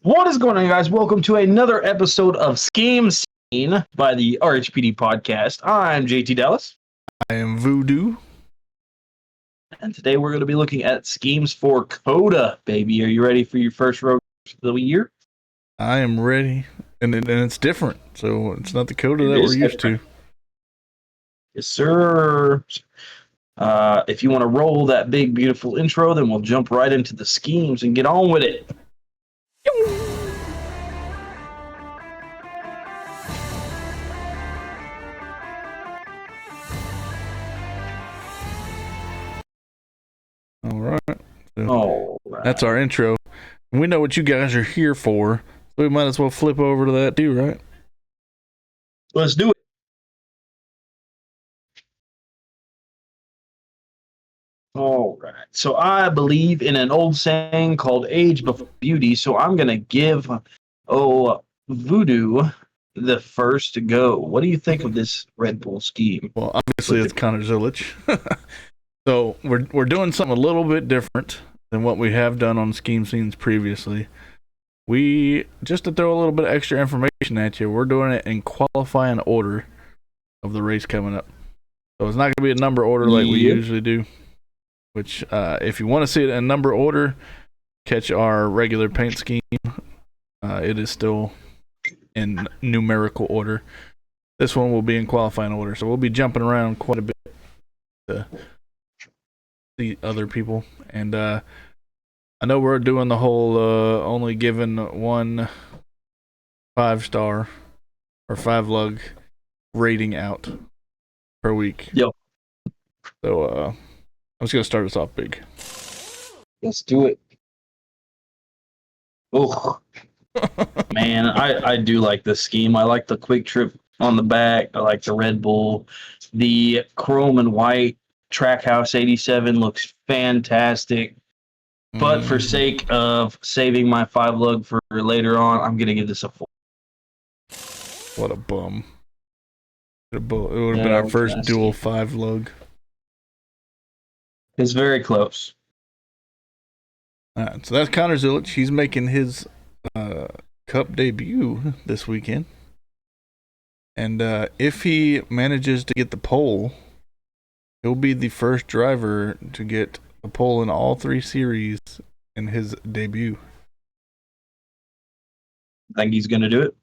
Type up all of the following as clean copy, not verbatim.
What is going on, guys? Welcome to another episode of Scheme Scene by the RHPD podcast. I'm JT Dallas. I am Voodoo. And today we're going to be looking at schemes for Coda, baby. Are you ready for your first road of the year? I am ready. And it's different. So it's not the Coda that we're used to. Yes, sir. If you want to roll that big, beautiful intro, then we'll jump right into the schemes and get on with it. All right. All right. That's our intro. We know what you guys are here for. So we might as well flip over to that too, right? Let's do it. All right. So I believe in an old saying called age before beauty. So I'm going to give Voodoo the first to go. What do you think of this Red Bull scheme? Well, obviously it's Connor Zilich. So we're doing something a little bit different than what we have done on scheme scenes previously. We, just to throw a little bit of extra information at you, we're doing it in qualifying order of the race coming up. So it's not going to be a number order like we usually do. Which, if you want to see it in number order, catch our regular paint scheme. It is still in numerical order. This one will be in qualifying order, so we'll be jumping around quite a bit to see other people. And I know we're doing the whole only giving one 5-star or 5-lug rating out per week. Yep. So, I'm just going to start us off big. Let's do it. Oh, man, I do like this scheme. I like the quick trip on the back. I like the Red Bull. The chrome and white Trackhouse 87 looks fantastic. But for sake of saving my 5-lug for later on, I'm going to give this a 4. What a bum. It would have been our first dual 5-lug. It's very close. All right, so that's Connor Zilich. He's making his Cup debut this weekend. And if he manages to get the pole, he'll be the first driver to get a pole in all 3 series in his debut. Think he's going to do it?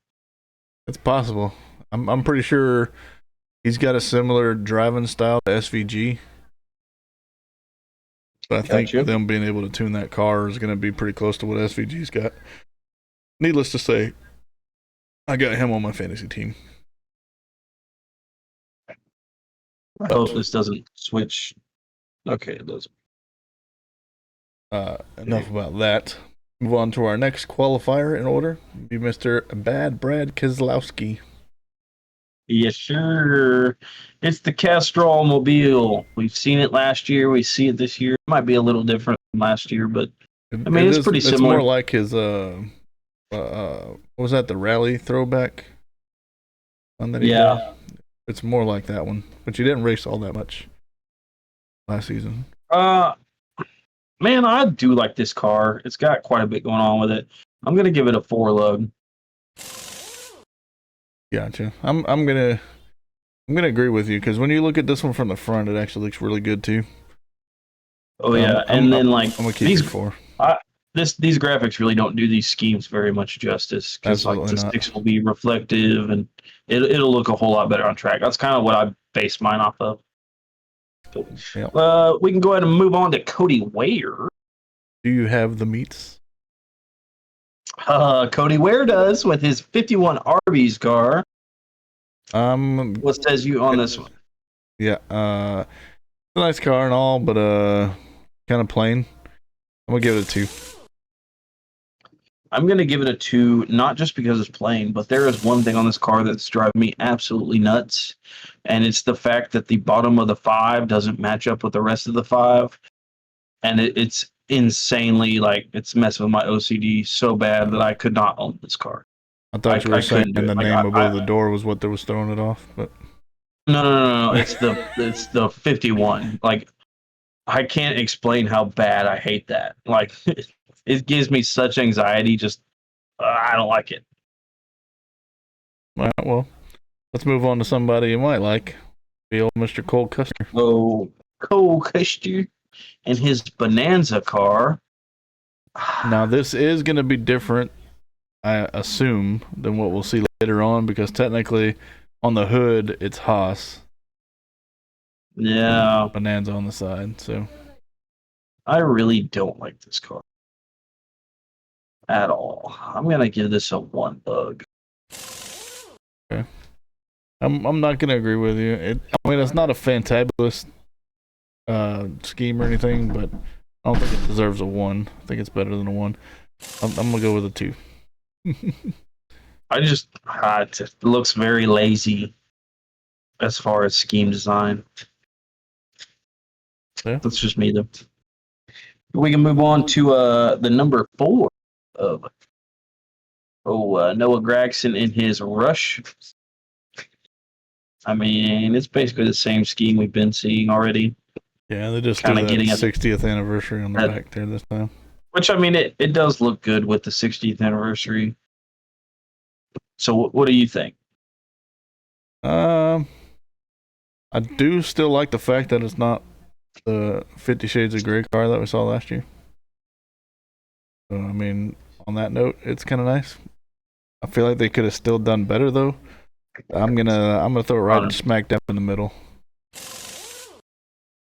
It's possible. I'm pretty sure he's got a similar driving style to SVG. But I think them being able to tune that car is going to be pretty close to what SVG's got. Needless to say, I got him on my fantasy team. I hope this doesn't switch. Okay, it doesn't. Enough about that. Move on to our next qualifier in order. Be Mr. Bad Brad Keselowski. Yes, sure. It's the Castrol Mobile. We've seen it last year. We see it this year. It might be a little different from last year, but I mean, it's pretty similar. It's more like his, what was that, the rally throwback one that he did? It's more like that one, but you didn't race all that much last season. Man, I do like this car. It's got quite a bit going on with it. I'm going to give it a 4-lug. Gotcha. I'm gonna agree with you because when you look at this one from the front, it actually looks really good too. Oh yeah, I'm gonna keep these 4. These graphics really don't do these schemes very much justice because like the sticks will be reflective and it'll look a whole lot better on track. That's kind of what I base mine off of. Yep. We can go ahead and move on to Cody Ware. Do you have the meats? Cody Ware does with his 51 Arby's car. What says you on this one? Yeah, it's a nice car and all, but kind of plain. I'm gonna give it a 2. I'm gonna give it a 2, not just because it's plain, but there is one thing on this car that's driving me absolutely nuts, and it's the fact that the bottom of the 5 doesn't match up with the rest of the 5, and it's insanely, like, it's messing with my OCD so bad that I could not own this car. I thought you were saying the name above the door was what was throwing it off, but no. It's the 51. Like, I can't explain how bad I hate that. Like, it gives me such anxiety just I don't like it. All right, well, let's move on to somebody you might like. The old Mr. Cole Custer. Oh, Cole Custer and his Bonanza car. Now, this is going to be different, I assume, than what we'll see later on, because technically, on the hood, it's Haas. Yeah. Bonanza on the side, so. I really don't like this car at all. I'm going to give this a 1 bug. Okay. I'm not going to agree with you. I mean, it's not a fantabulous scheme or anything, but I don't think it deserves a 1. I think it's better than a 1. I'm going to go with a 2. It looks very lazy as far as scheme design. Yeah. That's just me, though. We can move on to the number 4 of Noah Gragson in his Rush. I mean, it's basically the same scheme we've been seeing already. Yeah, they just Kinda did that getting 60th anniversary on the back there this time. Which, I mean, it does look good with the 60th anniversary. So what do you think? I do still like the fact that it's not the 50 Shades of Grey car that we saw last year. So, I mean, on that note, it's kind of nice. I feel like they could have still done better, though. I'm gonna throw it right smack down in the middle.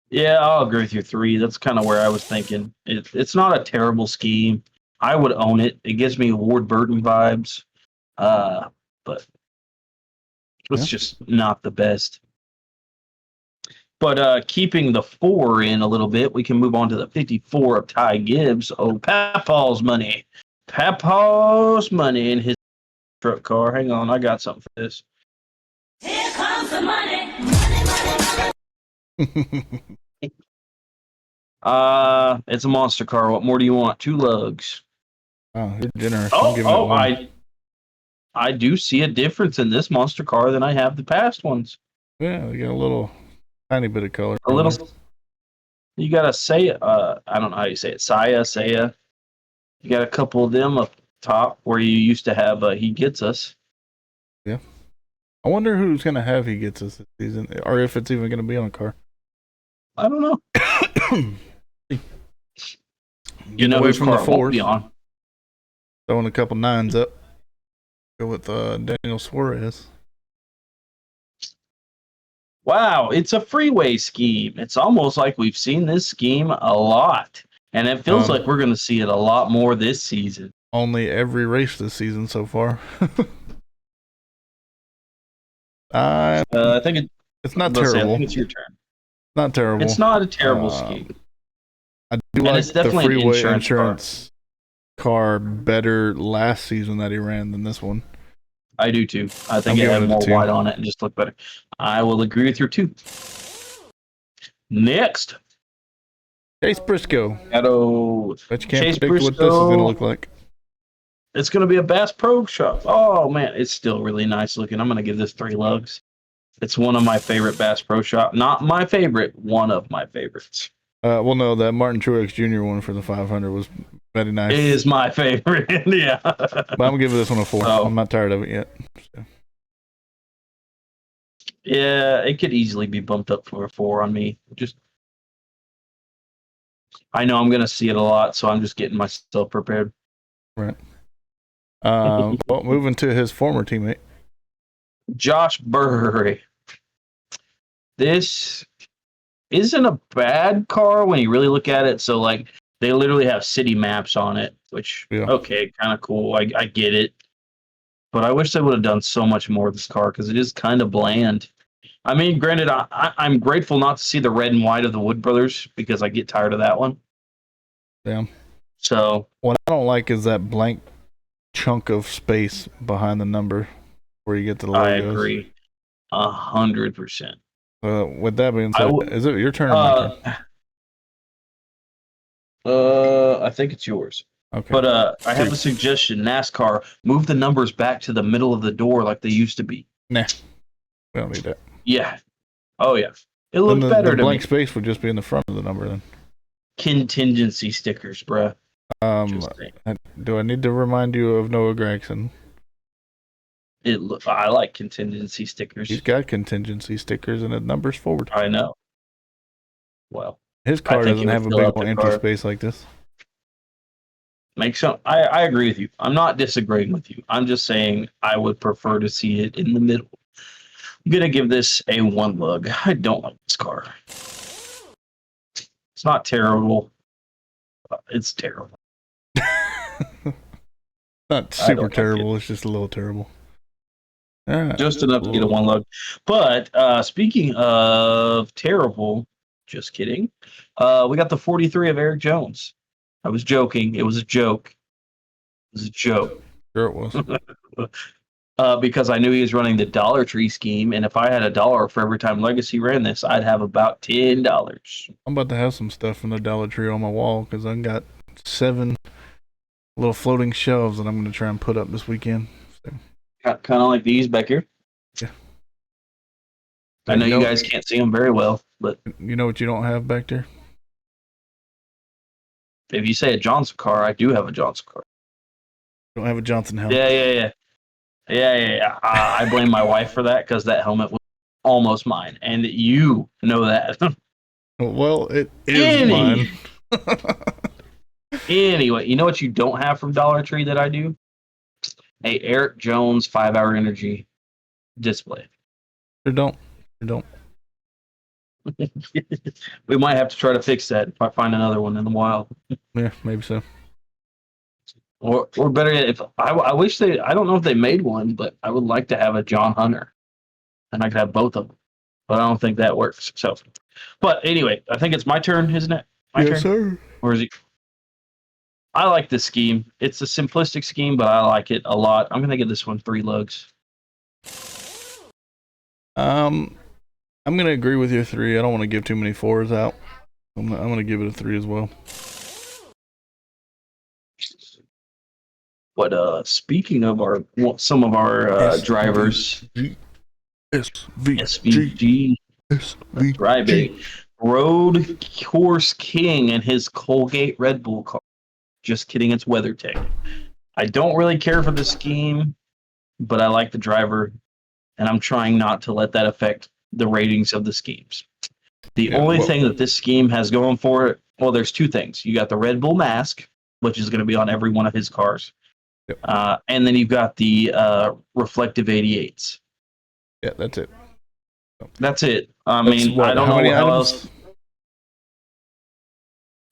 Yeah, I'll agree with you. 3. That's kind of where I was thinking. It's not a terrible scheme. I would own it. It gives me Ward Burton vibes. But it's just not the best. But keeping the 4 in a little bit, we can move on to the 54 of Ty Gibbs. Oh, Papaw's money. Papaw's money in his truck car. Hang on, I got something for this. Here comes the money. It's a monster car. What more do you want? 2 lugs. Oh, you're generous. I do see a difference in this monster car than I have the past ones. Yeah, they got a little tiny bit of color. A little. You gotta say, I don't know how you say it. Saya. You got a couple of them up top where you used to have. He Gets Us. Yeah. I wonder who's gonna have He Gets Us this season, or if it's even gonna be on a car. I don't know. You know away whose from car the it won't 4s. be on. Throwing a couple 9s up. Go with Daniel Suarez. Wow, it's a freeway scheme. It's almost like we've seen this scheme a lot. And it feels like we're going to see it a lot more this season. Only every race this season so far. I think it's not terrible. I think it's your turn. Not terrible. It's not a terrible scheme. I do like it's definitely the freeway an insurance car better last season that he ran than this one. I do too. I think it had more white on it and just looked better. I will agree with your 2. Next. Chase Briscoe. Bet you can't predict what this is going to look like. It's going to be a Bass Pro Shop. Oh, man. It's still really nice looking. I'm going to give this 3 lugs. It's one of my favorite Bass Pro Shop. Not my favorite. One of my favorites. Well, no, that Martin Truex Jr. one for the 500 was very nice. It is my favorite. Yeah. But I'm going to give this one a 4. I'm not tired of it yet. So. Yeah, it could easily be bumped up for a 4 on me. I know I'm going to see it a lot, so I'm just getting myself prepared. Right. Well, moving to his former teammate. Josh Burry. This isn't a bad car when you really look at it. So, like, they literally have city maps on it, which, okay, kind of cool. I get it. But I wish they would have done so much more with this car because it is kind of bland. I mean, granted, I'm grateful not to see the red and white of the Wood Brothers because I get tired of that one. Yeah. So what I don't like is that blank chunk of space behind the number where you get the logos. I agree, 100%. With that being said, is it your turn or my turn? I think it's yours. Okay. But I have a suggestion. NASCAR, move the numbers back to the middle of the door like they used to be. Nah, we don't need that. Yeah. Oh, yeah. It looked better to me. The blank space would just be in the front of the number then. Contingency stickers, bruh. Just saying. Do I need to remind you of Noah Gregson? I like contingency stickers. He's got contingency stickers and it numbers forward. I know. Well, His car think doesn't it would have a fill big out old the empty car. space like this. I agree with you. I'm not disagreeing with you. I'm just saying I would prefer to see it in the middle. I'm gonna give this a 1 lug. I don't like this car. It's not terrible. It's terrible. Not super terrible. It's just a little terrible. Just enough to get a 1 lug. But speaking of terrible, just kidding. We got the 43 of Eric Jones. I was joking. It was a joke. It was a joke. Sure it was. Because I knew he was running the Dollar Tree scheme, and if I had $1 for every time Legacy ran this, I'd have about $10. I'm about to have some stuff from the Dollar Tree on my wall because I've got 7 little floating shelves that I'm going to try and put up this weekend. So. Kind of like these back here. Yeah. I know you guys can't see them very well, but you know what you don't have back there? If you say a Johnson car, I do have a Johnson car. You don't have a Johnson helmet. Yeah. I blame my wife for that because that helmet was almost mine, and you know that. Well, it is mine. Anyway, you know what you don't have from Dollar Tree that I do? A Eric Jones 5-hour energy display. You don't. We might have to try to fix that if I find another one in the wild. Yeah, maybe so. Or better yet, if I wish they, I don't know if they made one, but I would like to have a John Hunter, and I could have both of them. But I don't think that works. So, but anyway, I think it's my turn, isn't it? My turn? Sir. Or is it? I like this scheme. It's a simplistic scheme, but I like it a lot. I'm gonna give this one 3 lugs. I'm gonna agree with your 3. I don't want to give too many 4s out. I'm gonna give it a 3 as well. But speaking of some of our drivers, SVG, right, baby. Road Course King and his Colgate Red Bull car. Just kidding, it's WeatherTech. I don't really care for the scheme, but I like the driver, and I'm trying not to let that affect the ratings of the schemes. The only thing that this scheme has going for it, well, there's 2 things. You got the Red Bull mask, which is going to be on every one of his cars. Yep. And then you've got the reflective 88s. Yeah, that's it. That's it. I mean, I don't know how else.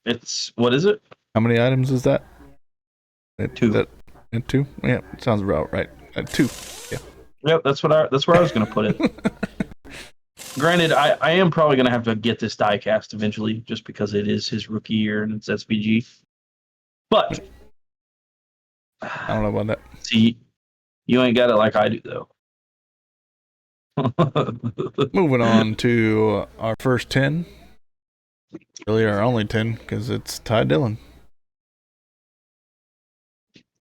It's, what is it? How many items is that? 2. 2? Yeah, sounds about right. 2. Yeah. Yep, that's where I was going to put it. Granted, I am probably going to have to get this diecast eventually, just because it is his rookie year and it's SVG. But I don't know about that. See, you ain't got it like I do, though. Moving on to our first 10. Really, our only 10, because it's Ty Dillon.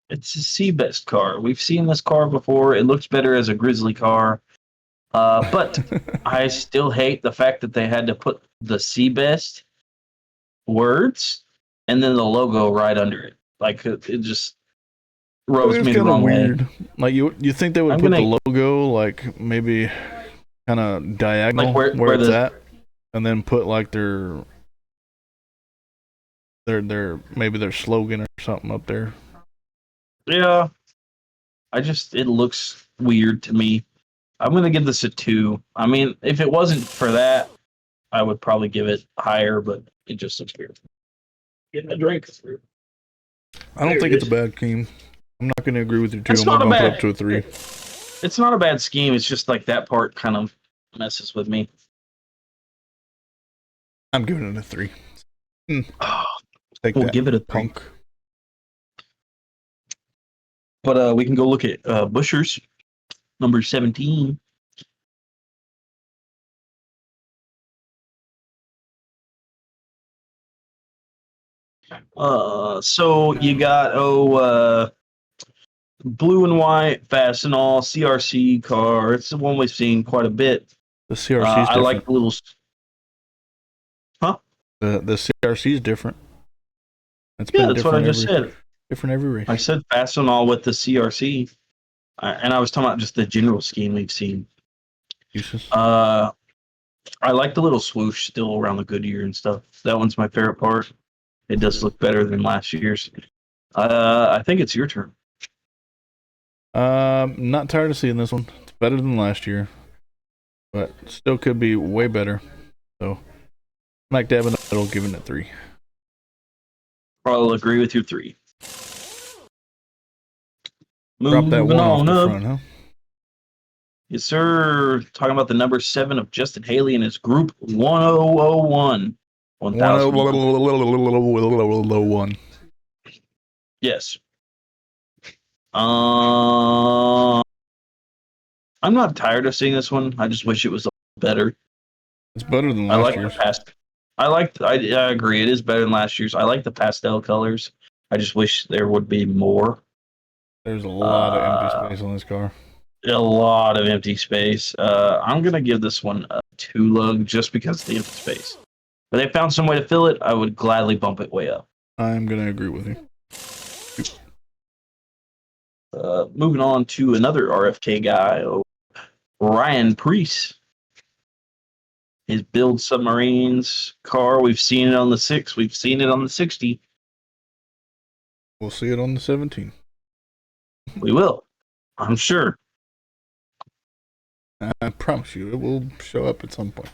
It's a Seabest car. We've seen this car before. It looks better as a Grizzly car. But I still hate the fact that they had to put the Seabest words and then the logo right under it. Like, it just rubs me the wrong weird. way. Like, you think they would put the logo, like, maybe kind of diagonal, like where it's at, and then put, like, their maybe their slogan or something up there. Yeah. It looks weird to me. I'm going to give this a 2. I mean, if it wasn't for that, I would probably give it higher, but it just looks weird. Getting a drink. I don't think it's a bad scheme. I'm not going to agree with you, 2. I'm going to bump it up to a 3. It's not a bad scheme. It's just like that part kind of messes with me. I'm giving it a 3. We'll give it a punk. But we can go look at Bushers, number 17. So you got blue and white Fastenal CRC car. It's the one we've seen quite a bit. The CRC is different. I like the little. Huh? The CRC is different. It's Yeah, been that's what I different just said. different every race. I said Fastenal with the CRC, and I was talking about just the general scheme we've seen. Uses. I like the little swoosh still around the Goodyear and stuff. That one's my favorite part. It does look better than last year's. I think it's your turn. Not tired of seeing this one. It's better than last year, but still could be way better. So, smack dab in the middle, giving it 3. I'll agree with you 3. Drop that Moving one off on the up. front, huh? Yes, sir. Talking about the number 7 of Justin Haley and his group 1001. 1. Yes. I'm not tired of seeing this one. I just wish it was a little better. It's better than I last like year's. the past. I agree. It is better than last year's. I like the pastel colors. I just wish there would be more. There's a lot of empty space on this car. A lot of empty space. I'm gonna give this one a 2 lug just because of the empty space. If they found some way to fill it, I would gladly bump it way up. I'm gonna agree with you. Moving on to another RFK guy, Ryan Preece. His build submarines car. We've seen it on the 6. We've seen it on the 60. We'll see it on the 17. We will. I'm sure. I promise you, it will show up at some point.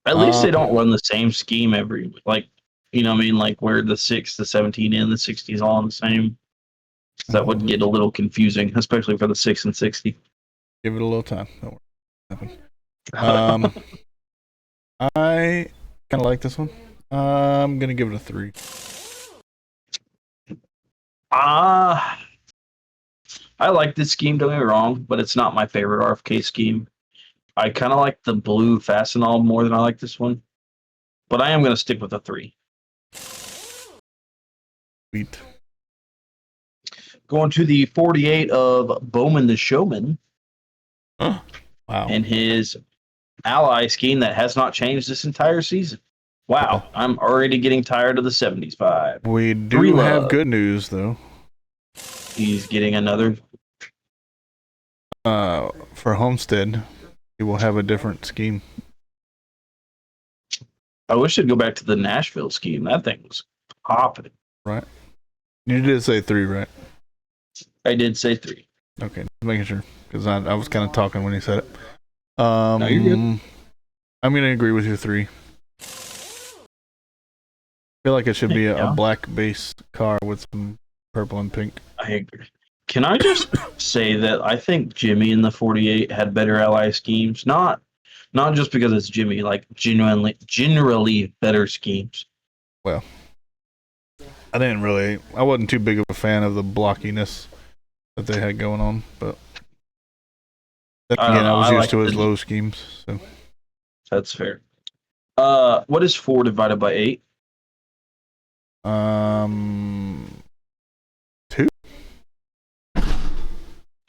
At least they don't run the same scheme every, like, you know what I mean? Like where the 6, the 17, and the 60 is all on the same. So that would get a little confusing, especially for the 6 and 60. Give it a little time. Don't worry. I kind of like this one. I'm gonna give it a 3. I like this scheme, don't get me wrong, but it's not my favorite RFK scheme. I kind of like the blue Fastenal more than I like this one. But I am going to stick with a 3. Sweet. Going to the 48 of Bowman the Showman. Wow. And his ally scheme that has not changed this entire season. Wow, I'm already getting tired of the 75. We do have good news, though. He's getting another. For Homestead, he will have a different scheme. I wish I'd go back to the Nashville scheme. That thing was popping. Right. You did say 3, right? I did say 3. Okay, just making sure, because I was kind of talking when he said it. No, you're good. I'm going to agree with you 3. I feel like it should be a black base car with some purple and pink. I agree. Can I just say that I think Jimmy in the 48 had better ally schemes? Not just because it's Jimmy, like generally better schemes. Well, I wasn't too big of a fan of the blockiness that they had going on, but then again, I was used to his low schemes, so that's fair. What is 4 divided by 8? 2.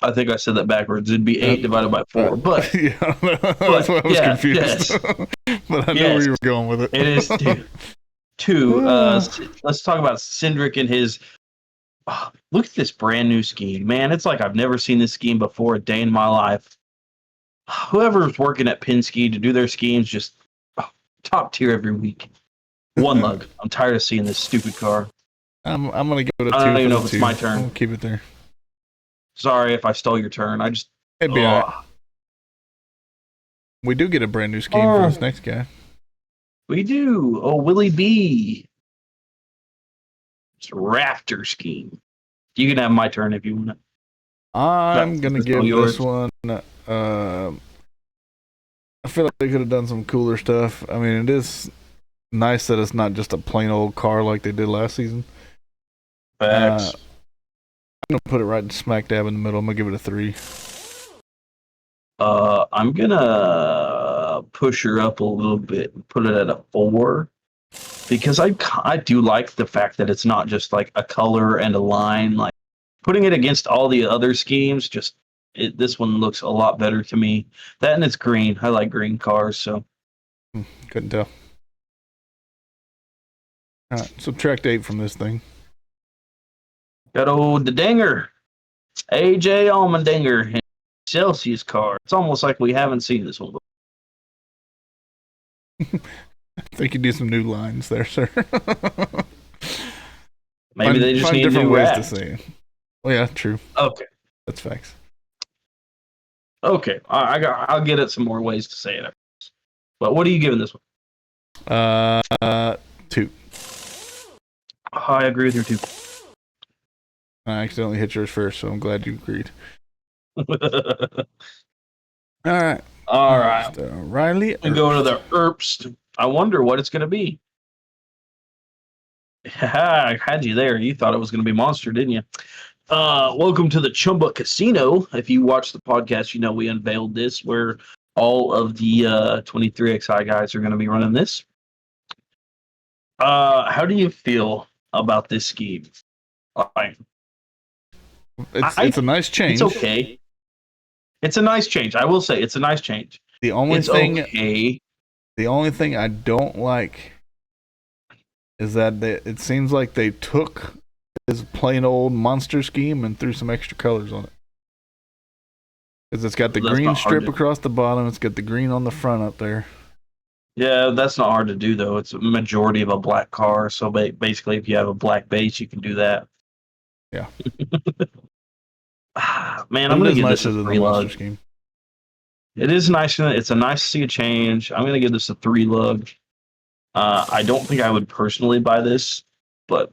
I think I said that backwards. It'd be 8 divided by 4, but yeah, that's why I was confused. Yes. But I knew where you were going with it. It is 2. 2. Let's talk about Cindric and his. Oh, look at this brand new scheme, man! It's like I've never seen this scheme before a day in my life. Whoever's working at Penske to do their schemes, just top tier every week. 1 lug. I'm tired of seeing this stupid car. I'm gonna give it a 2. I don't even know if it's my turn. I'll keep it there. Sorry if I stole your turn. I just. It'd be all right. We do get a brand new scheme for this next guy. We do. Oh, Willie B. It's a Raptor scheme. You can have my turn if you want it. I'm gonna give this one. I feel like they could have done some cooler stuff. I mean, it is nice that it's not just a plain old car like they did last season. Facts. I'm gonna put it right smack dab in the middle. I'm gonna give it a 3. I'm gonna push her up a little bit and put it at a 4 because I do like the fact that it's not just like a color and a line. Like putting it against all the other schemes, this one looks a lot better to me. That and it's green. I like green cars, so couldn't tell. All right, subtract 8 from this thing. Got old the dinger, AJ Allmendinger, Celsius car. It's almost like we haven't seen this one before. I think you do some new lines there, sir. Maybe they just find need different new ways wrap. to say it. Well, yeah, true. Okay. That's facts. Okay. I'll get it some more ways to say it. But what are you giving this one? 2. Oh, I agree with you too. I accidentally hit yours first, so I'm glad you agreed. All right. right. Riley. We go to the Herbst. I wonder what it's going to be. I had you there. You thought it was going to be Monster, didn't you? Welcome to the Chumba Casino. If you watch the podcast, you know we unveiled this where all of the 23XI guys are going to be running this. How do you feel about this scheme? It's a nice change. It's okay. It's a nice change. I will say it's a nice change. The only It's thing okay. The only thing I don't like is that it seems like they took his plain old monster scheme and threw some extra colors on it. Because it's got the green strip across the bottom. It's got the green on the front up there. Yeah, that's not hard to do, though. It's a majority of a black car. So basically, if you have a black base, you can do that. Yeah. Man, I'm going to give this a nicer than 3 the monster lug. scheme. It is nice. It's a nice to see a change. I'm going to give this a 3 lug. I don't think I would personally buy this, but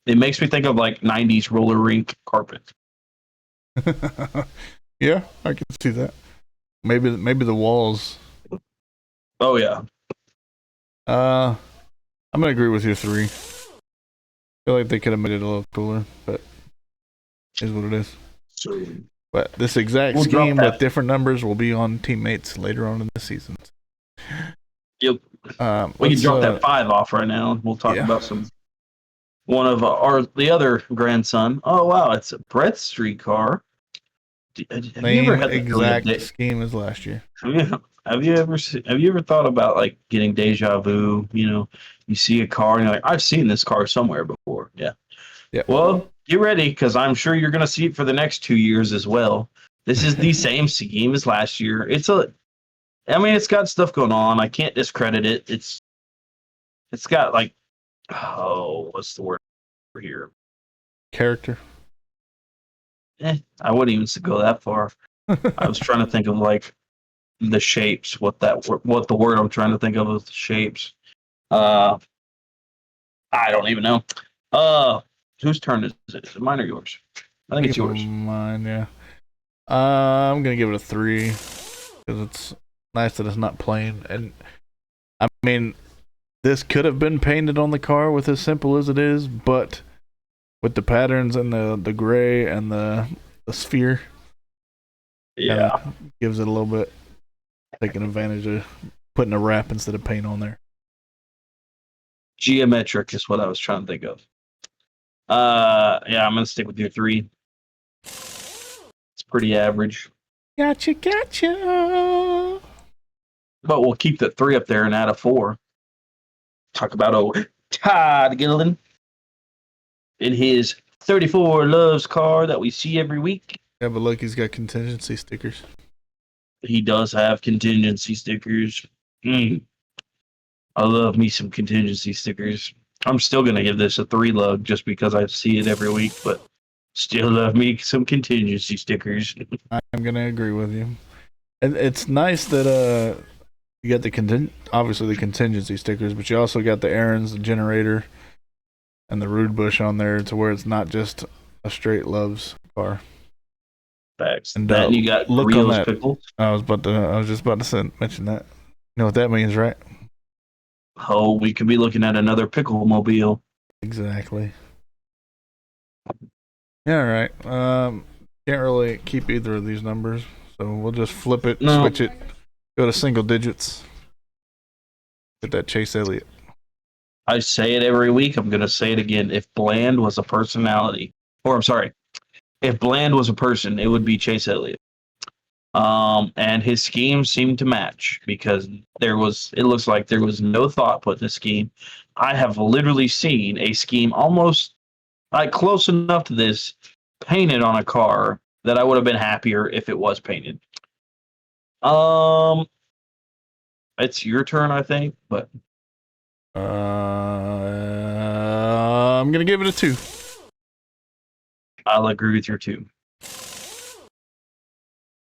it makes me think of like 90s roller rink carpet. Yeah, I can see that. Maybe the walls. Oh yeah. I'm gonna agree with your 3. I feel like they could have made it a little cooler, but it is what it is. So But this exact scheme with different numbers will be on teammates later on in the season. Yep. We can drop that 5 off right now. We'll talk about one of the other grandson. Oh wow, it's a Brett Street car. Have you ever had the exact scheme as last year? Have you ever thought about like getting deja vu? You know, you see a car and you're like, I've seen this car somewhere before. Yeah. Yeah. Well, get ready because I'm sure you're going to see it for the next 2 years as well. This is the same scheme as last year. It's got stuff going on. I can't discredit it. It's got like, what's the word for here? Character. I wouldn't even go that far. I was trying to think of like the shapes. What the word I'm trying to think of is the shapes. I don't even know. Whose turn is it? Is it mine or yours? I think it's yours. Mine, yeah. I'm gonna give it a 3 because it's nice that it's not plain. And I mean, this could have been painted on the car with as simple as it is, but with the patterns and the gray and the sphere, gives it a little bit, taking advantage of putting a wrap instead of paint on there. Geometric is what I was trying to think of. I'm gonna stick with your 3. It's pretty average. Gotcha. But we'll keep the 3 up there and add a 4. Talk about Todd Gilliland in his 34 Loves car that we see every week. Yeah, but look, he's got contingency stickers. He does have contingency stickers. I love me some contingency stickers. I'm still going to give this a 3 lug just because I see it every week, but still love me some contingency stickers. I'm going to agree with you. And it's nice that you got obviously the contingency stickers, but you also got the Aaron's, the generator, and the Rude Bush on there to where it's not just a straight Loves car. Facts. And you got look Rio's on that. Pickles. I was just about to mention that. You know what that means, right? Oh, we could be looking at another pickle mobile. Exactly. Yeah, all right. Can't really keep either of these numbers, so we'll just flip it, switch it, go to single digits. Get that Chase Elliott. I say it every week. I'm going to say it again. If Bland was a personality, if Bland was a person, it would be Chase Elliott. And his scheme seemed to match because it looks like there was no thought put in the scheme. I have literally seen a scheme almost like close enough to this painted on a car that I would have been happier if it was painted. It's your turn, I think, but I'm gonna give it a 2. I'll agree with your 2.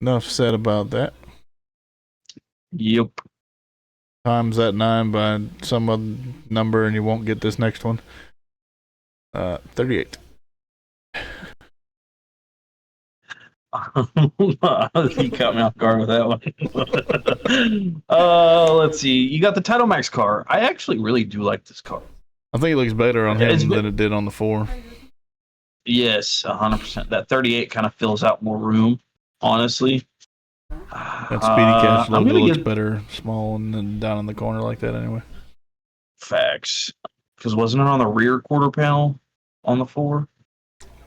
Enough said about that. Yep. Times that 9 by some other number, and you won't get this next one. 38. You caught me off guard with that one. Let's see. You got the Title Max car. I actually really do like this car. I think it looks better on him than it did on the 4. Yes, 100%. That 38 kind of fills out more room, honestly. That Speedy Cash logo looks better small and then down in the corner like that anyway. Facts. Because wasn't it on the rear quarter panel on the 4?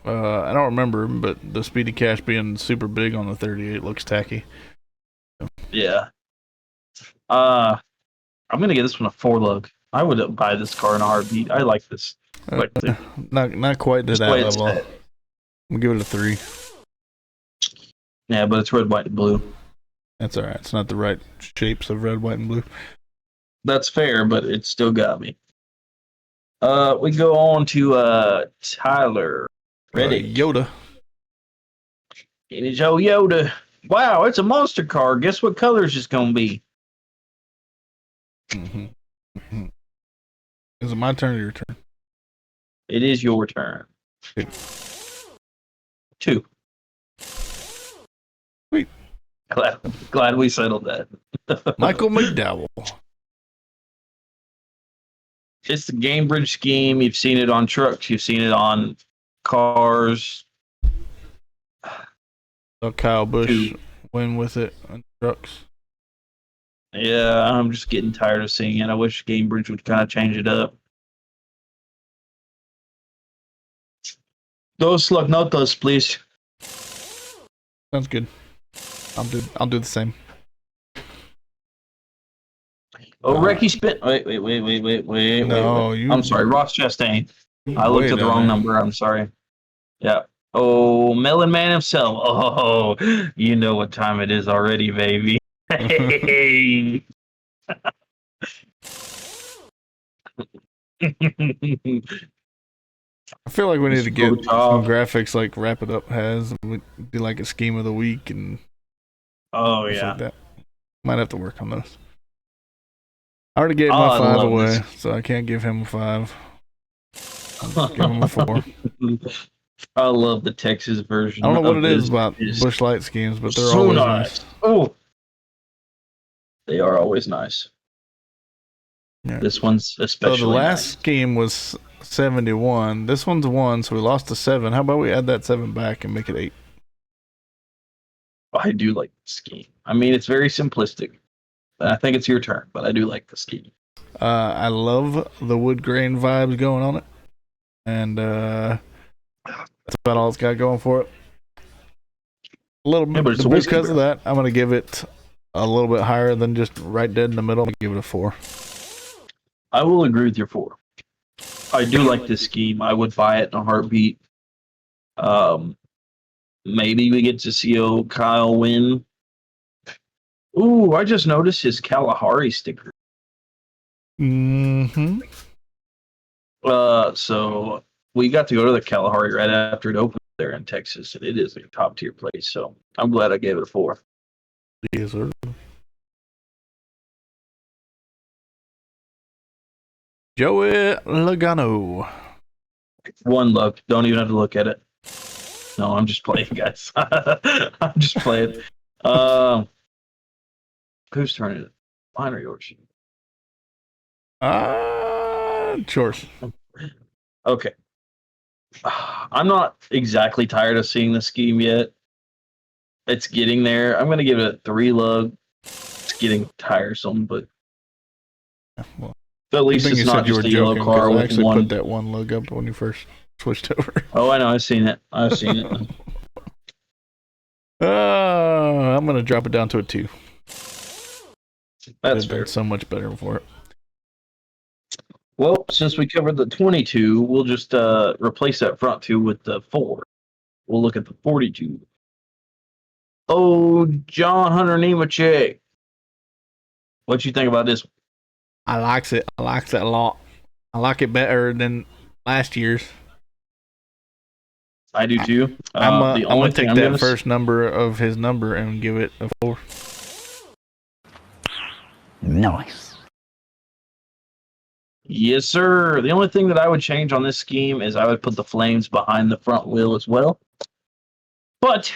I don't remember, but the Speedy Cash being super big on the 38 looks tacky. Yeah. I'm gonna give this one a 4 lug. I would buy this car in a heartbeat. I like this. Not quite to that level. I'm gonna give it a 3. Yeah, but it's red, white, and blue. That's all right. It's not the right shapes of red, white, and blue. That's fair, but it still got me. We go on to Tyler. Ready? Yoda. It is old Yoda. Wow, it's a monster car. Guess what color it's gonna be? Mm-hmm. Mm-hmm. Is it my turn or your turn? It is your turn. 2. Sweet. Glad we settled that. Michael McDowell. It's the Game Bridge scheme. You've seen it on trucks. You've seen it on cars. So Kyle Busch win with it on trucks. Yeah, I'm just getting tired of seeing it. I wish Game Bridge would kind of change it up. Dos notas, please. Sounds good. I'll do the same. Oh, Recky spin. Wait. No, wait. I'm sorry, Ross Chastain. I looked at the wrong number. I'm sorry. Yeah. Oh, Melon Man himself. Oh, you know what time it is already, baby. Hey. I feel like we need to get some graphics like Wrap It Up has. We do like a scheme of the week and like that. Might have to work on those. I already gave my 5 away, so I can't give him a 5. I'll give him a 4. I love the Texas version. I don't know what it is about Busch Light schemes, but they're always nice. Oh, they are always nice. Yeah. This one's especially. So the last scheme was 71. This one's 1, so we lost to 7. How about we add that 7 back and make it 8? I do like the scheme. I mean, it's very simplistic. I think it's your turn, but I do like the scheme. I love the wood grain vibes going on it, and that's about all it's got going for it. A little bit, but because of that, I'm gonna give it a little bit higher than just right dead in the middle. I'm gonna give it a 4. I will agree with your 4. I do like this scheme. I would buy it in a heartbeat. Maybe we get to see Kyle win. Ooh, I just noticed his Kalahari sticker. Mm-hmm. So we got to go to the Kalahari right after it opened there in Texas, and it is a top tier place. So I'm glad I gave it a 4. Yes, sir. Joey Logano. 1 look. Don't even have to look at it. No, I'm just playing, guys. I'm just playing. Whose turn is it? Mine or yours? Yours. Okay. I'm not exactly tired of seeing the scheme yet. It's getting there. I'm going to give it a 3 lug. It's getting tiresome, but well, at least it's not just a yellow car with actually one. Put that 1 lug up when you first switched over. Oh, I know. I've seen it. I'm gonna drop it down to a 2. That's It's fair. been so much better for it. Well, since we covered the 22, we'll just replace that front 2 with the 4. We'll look at the 42. Oh, John Hunter Nemechek. What you think about this? I likes it. I likes it a lot. I like it better than last year's. I do too. I'm The gonna only take thing that first number of his number and give it a 4. Nice. Yes, sir. The only thing that I would change on this scheme is I would put the flames behind the front wheel as well. But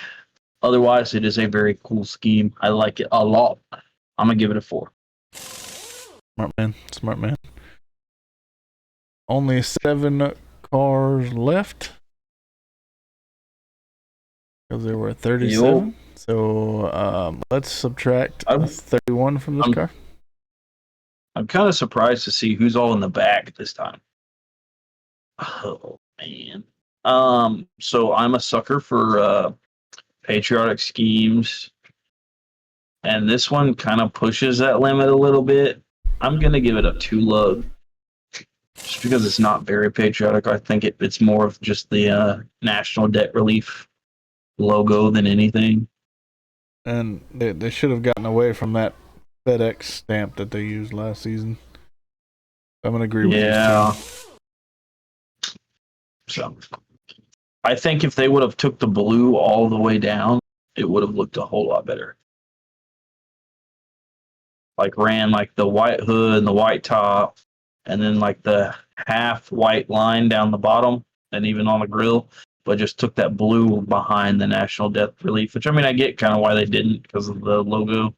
otherwise, it is a very cool scheme. I like it a lot. I'm going to give it a 4. Smart man. Smart man. Only 7 cars left. Because there were 37. Yo. So let's subtract I'm- 31 from this car. I'm kind of surprised to see who's all in the back this time. Oh, man. So I'm a sucker for patriotic schemes. And this one kind of pushes that limit a little bit. I'm going to give it a 2 lug. Just because it's not very patriotic. I think it's more of just the National Debt Relief logo than anything. And they should have gotten away from that FedEx stamp that they used last season. I'm going to agree with you. Yeah. So I think if they would have took the blue all the way down, it would have looked a whole lot better. Like ran like the white hood and the white top, and then like the half white line down the bottom and even on the grill, but just took that blue behind the National Debt Relief, which I mean I get kind of why they didn't because of the logo.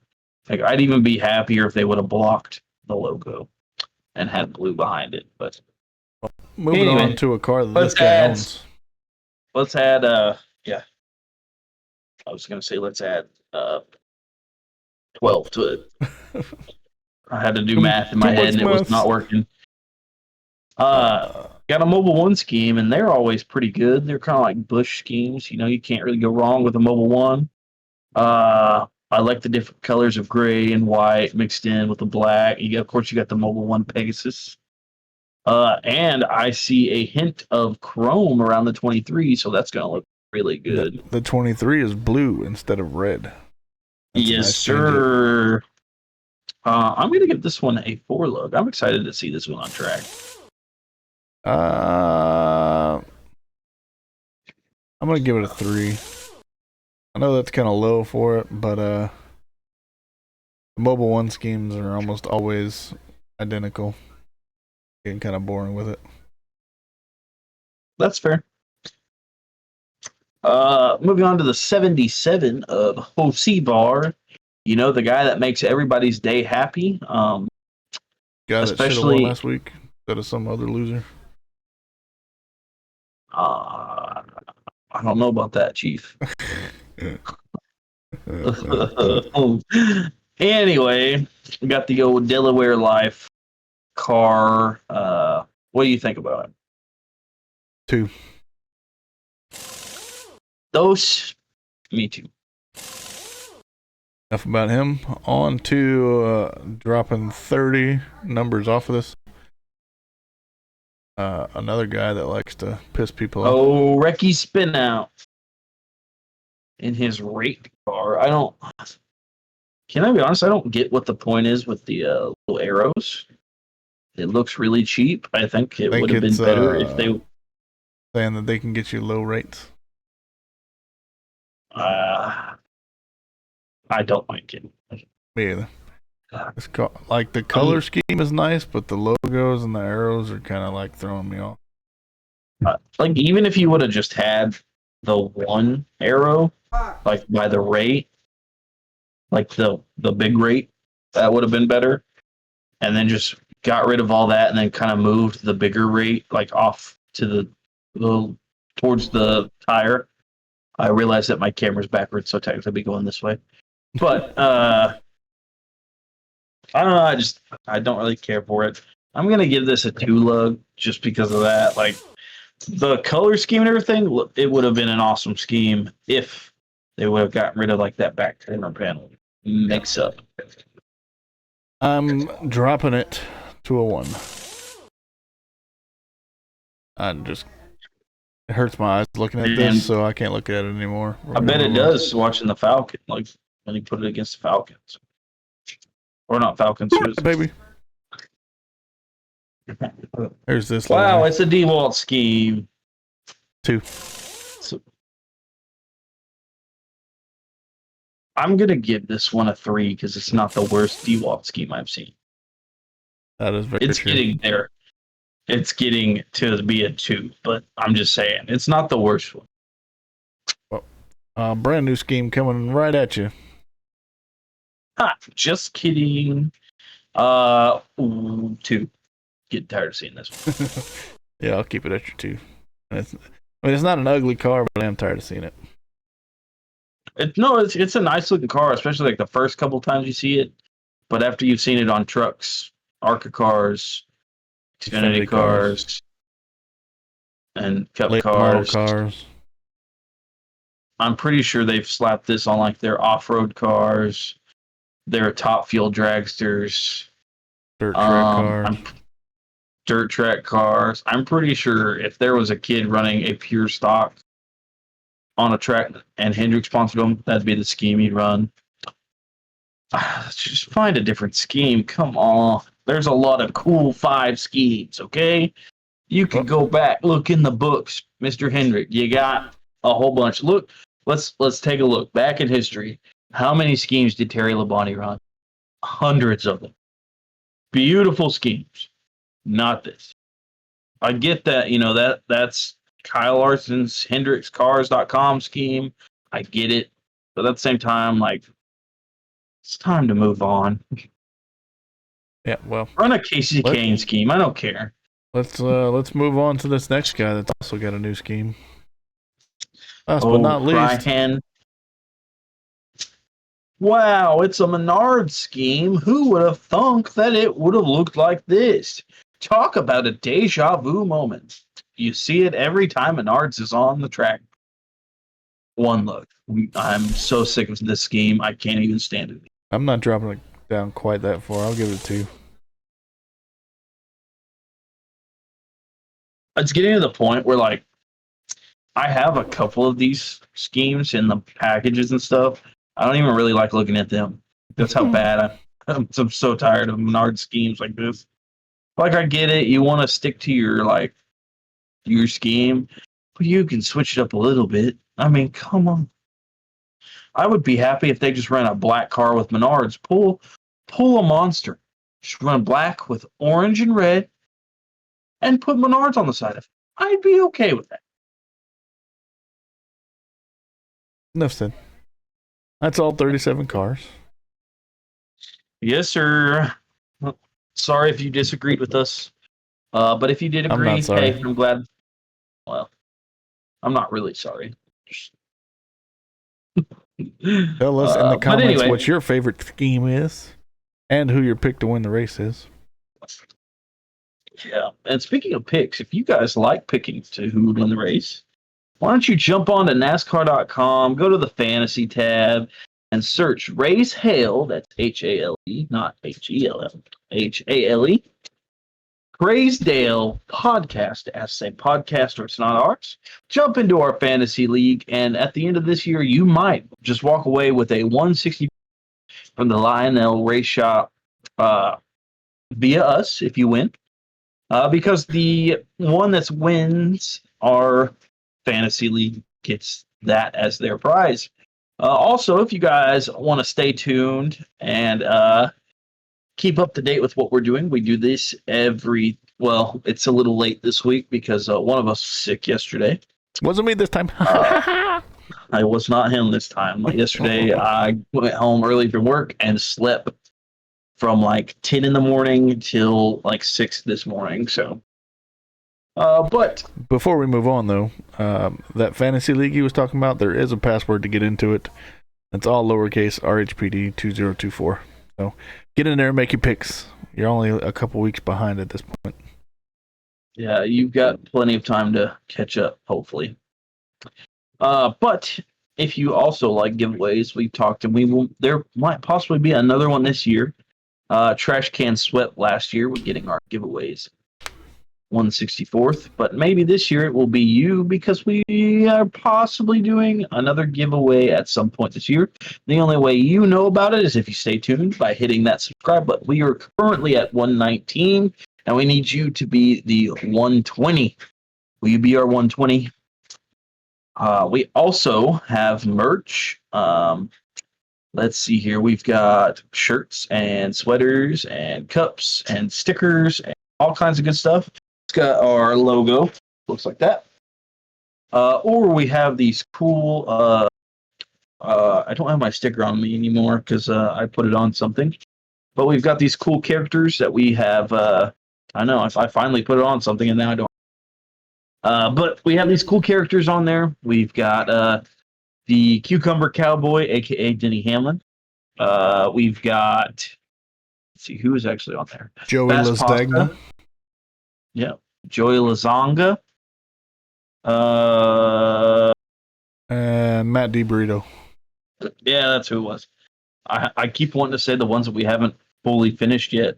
Like I'd even be happier if they would have blocked the logo and had blue behind it. But Moving anyway, on to a car that let's this guy add- owns. let's add yeah. I was gonna say let's add 12 to it. I had to do math in my Too head much and it was math. not working. Got a Mobile One scheme and they're always pretty good. They're kind of like Bush schemes. You know, you can't really go wrong with a Mobile One. I like the different colors of gray and white mixed in with the black. Of course, you got the Mobile One Pegasus. And I see a hint of chrome around the 23, so that's going to look really good. The 23 is blue instead of red. That's a Yes, nice change up. sir. I'm going to give this one a 4 look. I'm excited to see this one on track. I'm gonna give it a 3. I know that's kind of low for it, but the Mobile One schemes are almost always identical. Getting kind of boring with it. That's fair. Moving on to the 77 of Jose Bar. You know, the guy that makes everybody's day happy. Guy that should have Especially- won last week instead of some other loser. I don't know about that, Chief. Anyway, we got the old Delaware Life car. What do you think about it? 2. Those, me too. Enough about him. On to dropping 30 numbers off of this. Another guy that likes to piss people off. Oh, Recky spin out in his rate car. Can I be honest? I don't get what the point is with the little arrows. It looks really cheap. I think it would have been it's, better if they. Saying that they can get you low rates. I don't like it. Me either. It's like the color scheme is nice, but the logos and the arrows are kind of like throwing me off. Like even if you would have just had the one arrow, like by the rate, like the big rate, that would have been better. And then just got rid of all that and then kind of moved the bigger rate like off to the towards the tire. I realized that my camera's backwards, so technically I'd be going this way. But I don't know, I don't really care for it. I'm gonna give this a 2 lug just because of that. Like the color scheme and everything, it would have been an awesome scheme if they would have gotten rid of like that back corner panel mix up. I'm dropping it to a 1. It hurts my eyes looking at this, so I can't look at it anymore. I bet it does watching the Falcon, like when you put it against the Falcons. Or not Falcons. Baby. There's this. Wow, it's a DeWalt scheme. 2. So, I'm going to give this one a 3 because it's not the worst DeWalt scheme I've seen. That is very It's true. getting there. It's getting to be a 2, but I'm just saying, it's not the worst one. Brand new scheme coming right at you. Ha, just kidding. 2. Getting tired of seeing this one. Yeah, I'll keep it at your 2. It's not an ugly car, but I am tired of seeing it. It's a nice looking car, especially like the first couple times you see it. But after you've seen it on trucks, ARCA cars, Xfinity cars, and Cup Late model cars, I'm pretty sure they've slapped this on like their off-road cars, their top fuel dragsters, dirt track cars. Dirt track cars. I'm pretty sure if there was a kid running a pure stock on a track and Hendrick sponsored him, that'd be the scheme he'd run. Just find a different scheme. Come on. There's a lot of cool 5 schemes, okay? You can go back, look in the books, Mr. Hendrick. You got a whole bunch. Look, let's take a look back in history. How many schemes did Terry Labonte run? Hundreds of them. Beautiful schemes. Not this. I get that, that's Kyle Larson's HendricksCars.com scheme. I get it. But at the same time, like, it's time to move on. Yeah, well. Run a Casey Kane scheme. I don't care. Let's move on to this next guy that's also got a new scheme. Last but not least. Ryan. Wow, it's a Menard scheme. Who would have thunk that it would have looked like this? Talk about a deja vu moment. You see it every time Menards is on the track. One look. I'm so sick of this scheme. I can't even stand it. I'm not dropping it down quite that far. I'll give it a 2. It's getting to the point where, like, I have a couple of these schemes in the packages and stuff. I don't even really like looking at them. That's how bad I'm so tired of Menard schemes like this. Like, I get it. You want to stick to your scheme, but you can switch it up a little bit. I mean, come on. I would be happy if they just ran a black car with Menards. Pull a monster. Just run black with orange and red and put Menards on the side of it. I'd be okay with that. Enough said. That's all 37 cars. Yes, sir. Sorry if you disagreed with us. But if you did agree, hey, I'm glad. Well, I'm not really sorry. Tell us in the comments what your favorite scheme is and who your pick to win the race is. Yeah, and speaking of picks, if you guys like picking to who would win the race, why don't you jump on to NASCAR.com, go to the fantasy tab, and search Race Hale, that's H-A-L-E, not H-E-L-L, H-A-L-E, Craysdale Podcast, as say podcast or it's not ours. Jump into our fantasy league, and at the end of this year, you might just walk away with a 160 from the Lionel Race Shop via us if you win. Because the one that wins our fantasy league gets that as their prize. Also, if you guys want to stay tuned and keep up to date with what we're doing, we do this it's a little late this week because one of us was sick yesterday. Wasn't me this time. I was not him this time. Like yesterday, I went home early from work and slept from like 10 in the morning till like 6 this morning. So, but before we move on though, that fantasy league he was talking about, there is a password to get into it. It's all lowercase RHPD 2024. So get in there and make your picks. You're only a couple weeks behind at this point. Yeah, you've got plenty of time to catch up, hopefully. But if you also like giveaways, we've talked, and there might possibly be another one this year. Trash Can Sweat last year with getting our giveaways 164th, but maybe this year it will be you because we are possibly doing another giveaway at some point this year. The only way you know about it is if you stay tuned by hitting that subscribe button. We are currently at 119, and we need you to be the 120. Will you be our 120? We also have merch. Let's see here. We've got shirts and sweaters and cups and stickers and all kinds of good stuff. It's got our logo. Looks like that. Or we have these cool. I don't have my sticker on me anymore because I put it on something. But we've got these cool characters that we have. I know I finally put it on something and now I don't. But we have these cool characters on there. We've got the Cucumber Cowboy, aka Denny Hamlin. We've got. Let's see who is actually on there. Joey Bass Lasdagna. Pasta. Yeah, Joey Lazonga. And Matt DiBrito. Yeah, that's who it was. I keep wanting to say the ones that we haven't fully finished yet.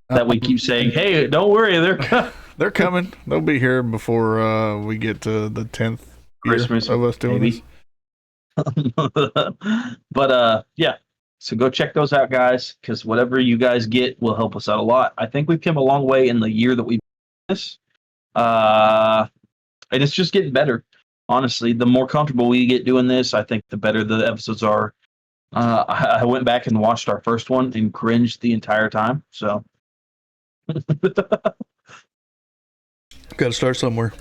That we keep saying, hey, don't worry, They're coming. They'll be here before we get to the 10th Christmas year of us doing maybe. this. But yeah, so go check those out, guys, because whatever you guys get will help us out a lot. I think we've come a long way in the year that we've done this. And it's just getting better. Honestly, the more comfortable we get doing this, I think the better the episodes are. I went back and watched our first one and cringed the entire time. So, Got to start somewhere.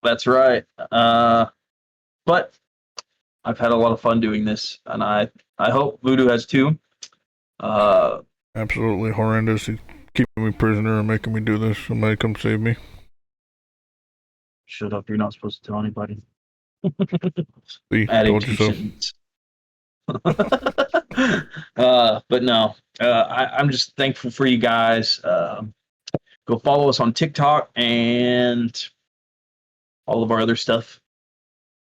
that's right. But I've had a lot of fun doing this, and I hope Voodoo has too. Absolutely horrendous. He's keeping me prisoner and making me do this. Somebody come save me. Shut up! You're not supposed to tell anybody. See, Adding told 2 you so. sentences. But no, I'm just thankful for you guys. Go follow us on TikTok and all of our other stuff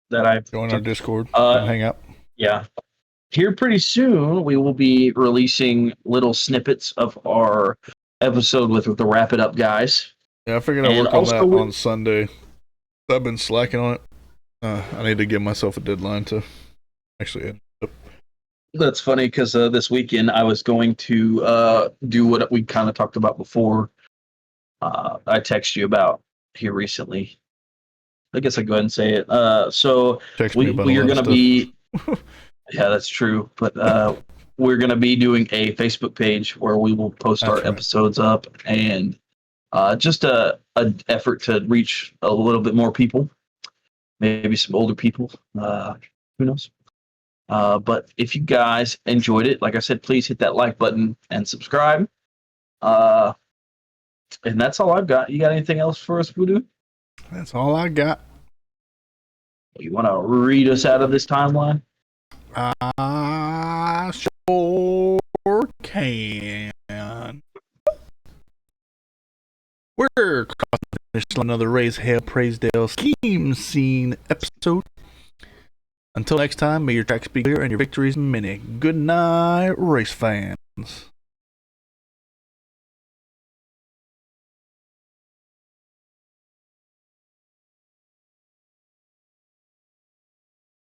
that I've Join our Discord. Uh, Hang out. yeah. Here pretty soon we will be releasing little snippets of our episode with the Wrap It Up guys. Yeah, I figured I'd and work on also that we- on Sunday. I've been slacking on it. I need to give myself a deadline to actually end up. That's funny because this weekend I was going to do what we kind of talked about before. I texted you about here recently. I guess I go ahead and say it. So Text me about we a are lot going of to be. Yeah, that's true. But we're going to be doing a Facebook page where we will post That's our right. episodes up and just a effort to reach a little bit more people, maybe some older people. Who knows? But if you guys enjoyed it, like I said, please hit that like button and subscribe. And that's all I've got. You got anything else for us, Voodoo? That's all I got. You want to read us out of this timeline? I sure can. We're crossing the finish line of the Raise Hell Praisedale Scheme Scene episode. Until next time, may your tracks be clear and your victories many. Good night, race fans.